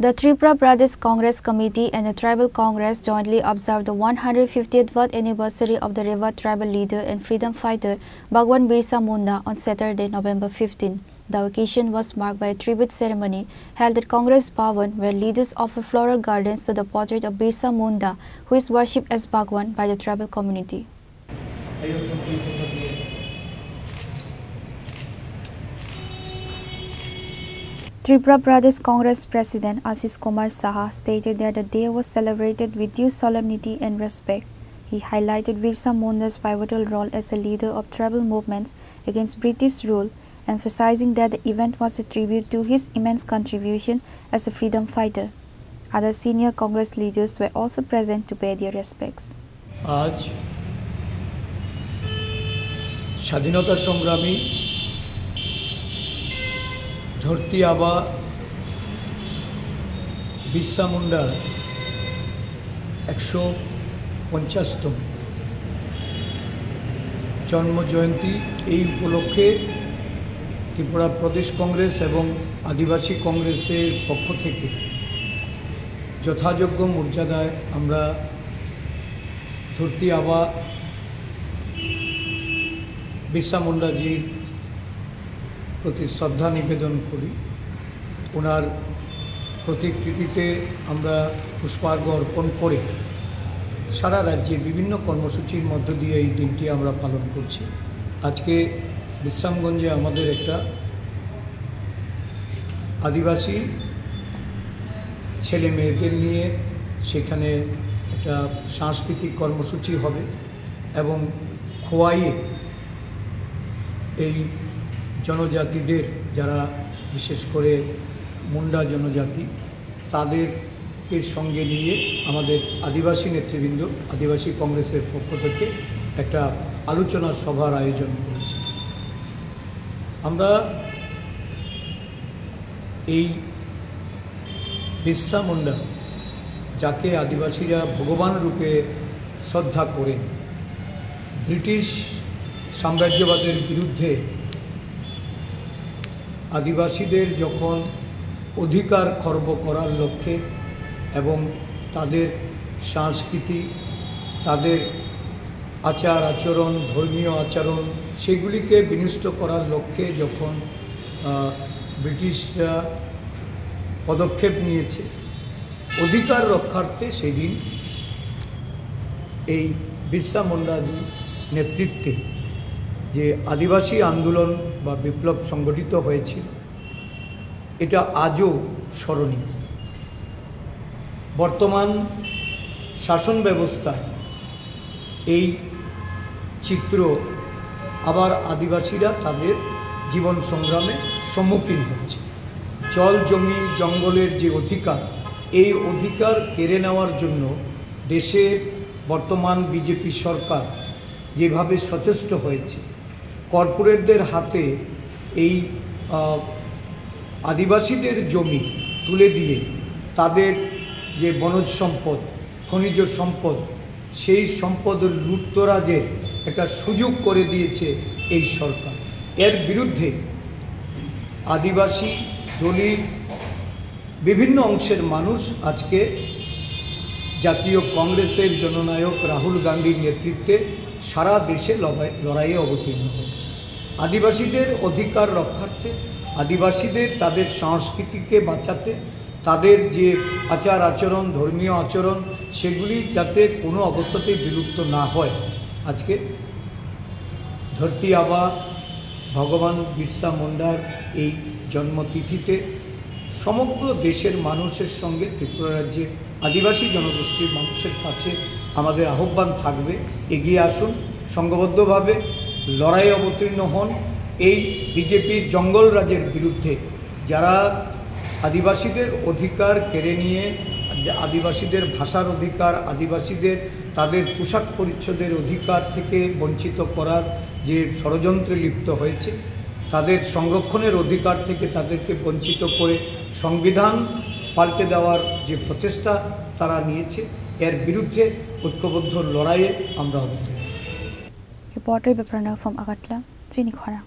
The Tripura Pradesh Congress Committee and the Tribal Congress jointly observed the 150th anniversary of the revered tribal leader and freedom fighter Bhagwan Birsa Munda on Saturday, November 15. The occasion was marked by a tribute ceremony held at Congress Bhavan, where leaders offered floral gardens to the portrait of Birsa Munda, who is worshipped as Bhagwan by the tribal community. Tripura Pradesh Congress President Ashish Kumar Saha stated that the day was celebrated with due solemnity and respect. He highlighted Birsa Munda's pivotal role as a leader of tribal movements against British rule, emphasizing that the event was a tribute to his immense contribution as a freedom fighter. Other senior Congress leaders were also present to pay their respects. आज स्वाधीनता संग्रामी धरती आबा बिरसा मुंडार 150तम जन्म जयंती उपलक्षे त्रिपुरा प्रदेश कांग्रेस एवं आदिवासी कांग्रेसेर पक्ष थेके यथायोग्य मर्यादाय आमरा धरती आबा बिरसा मुंडाजीर प्रति श्रद्धा निवेदन करी। ओनार प्रतिकृतिते आमरा पुष्पार्घ्य अर्पण करे सारा राज्ये विभिन्न कर्मसूचिर मध्य दिए এই দিনটি আমরা পালন করছি। আজকে বিশ্রামগঞ্জে আমাদের একটা আদিবাসী ছেলে মেয়েদের নিয়ে সেখানে একটা সাংস্কৃতিক কর্মসূচি হবে এবং খোয়াইয়ে এই জনজাতিদের যারা বিশেষ করে মুন্ডা জনজাতি তাদেরকে সঙ্গে নিয়ে আমাদের আদিবাসী নেতৃবৃন্দ আদিবাসী কংগ্রেসের পক্ষ থেকে একটা আলোচনা সভার আয়োজন করেছি। আমরা এই বিরসা মুন্ডা যাকে আদিবাসীরা ভগবান রূপে শ্রদ্ধা করেন, ব্রিটিশ সাম্রাজ্যবাদের বিরুদ্ধে আদিবাসীদের যখন অধিকার খর্ব করার লক্ষ্যে এবং তাদের সংস্কৃতি তাদের আচার আচরণ ধর্মীয় আচরণ সেগুলিকে বিনষ্ট করার লক্ষ্যে যখন ব্রিটিশরা পদক্ষেপ নিয়েছে অধিকার রক্ষার্থে সেদিন এই বিরসা মুন্ডাজি নেতৃত্বে যে আদিবাসী আন্দোলন বা বিপ্লব সংগঠিত হয়েছিল এটা আজও স্মরণীয়। বর্তমান শাসন ব্যবস্থা এই চিত্র আবার আদিবাসীরা তাদের জীবন সংগ্রামে সম্মুখীন হচ্ছে। জল জমি জঙ্গলের যে অধিকার এই অধিকার কেড়ে নেওয়ার জন্য দেশের বর্তমান বিজেপি সরকার যেভাবে সচেষ্ট হয়েছে, কর্পোরেটদের হাতে এই আদিবাসীদের জমি তুলে দিয়ে তাদের যে বনজ সম্পদ খনিজ সম্পদ সেই সম্পদ লুটতরাজের একটা সুযোগ করে দিয়েছে এই সরকার। এর বিরুদ্ধে আদিবাসী দলিত বিভিন্ন অংশের মানুষ আজকে জাতীয় কংগ্রেসের জননায়ক রাহুল গান্ধীর নেতৃত্বে সারা দেশে লড়াইয়ে অবতীর্ণ হয়েছে। আদিবাসীদের অধিকার রক্ষার্থে আদিবাসীদের তাদের সংস্কৃতিকে বাঁচাতে তাদের যে আচার আচরণ ধর্মীয় আচরণ সেগুলি যাতে কোনো অবস্থাতেই বিলুপ্ত না হয়, আজকে ধরতি আবা ভগবান বিরসা মুন্ডার এই জন্মতিথিতে সমগ্র দেশের মানুষের সঙ্গে ত্রিপুরা রাজ্যের আদিবাসী জনগোষ্ঠীর মানুষের কাছে আমাদের আহ্বান থাকবে, এগিয়ে আসুন, সংঘবদ্ধভাবে লড়াইয়ে অবতীর্ণ হন। এই বিজেপির জঙ্গল রাজের বিরুদ্ধে যারা আদিবাসীদের অধিকার কেড়ে নিয়ে আদিবাসীদের ভাষার অধিকার আদিবাসীদের তাদের পোশাক পরিচ্ছদের অধিকার থেকে বঞ্চিত করার যে ষড়যন্ত্রে লিপ্ত হয়েছে, তাদের সংরক্ষণের অধিকার থেকে তাদেরকে বঞ্চিত করে সংবিধান পাল্টে দেওয়ার যে প্রচেষ্টা তারা নিয়েছে এর বিরুদ্ধে ঐক্যবদ্ধ লড়াইয়ে আমরা অবতীর্ণ। Reporter Beprana from Agatla, Chini Khora.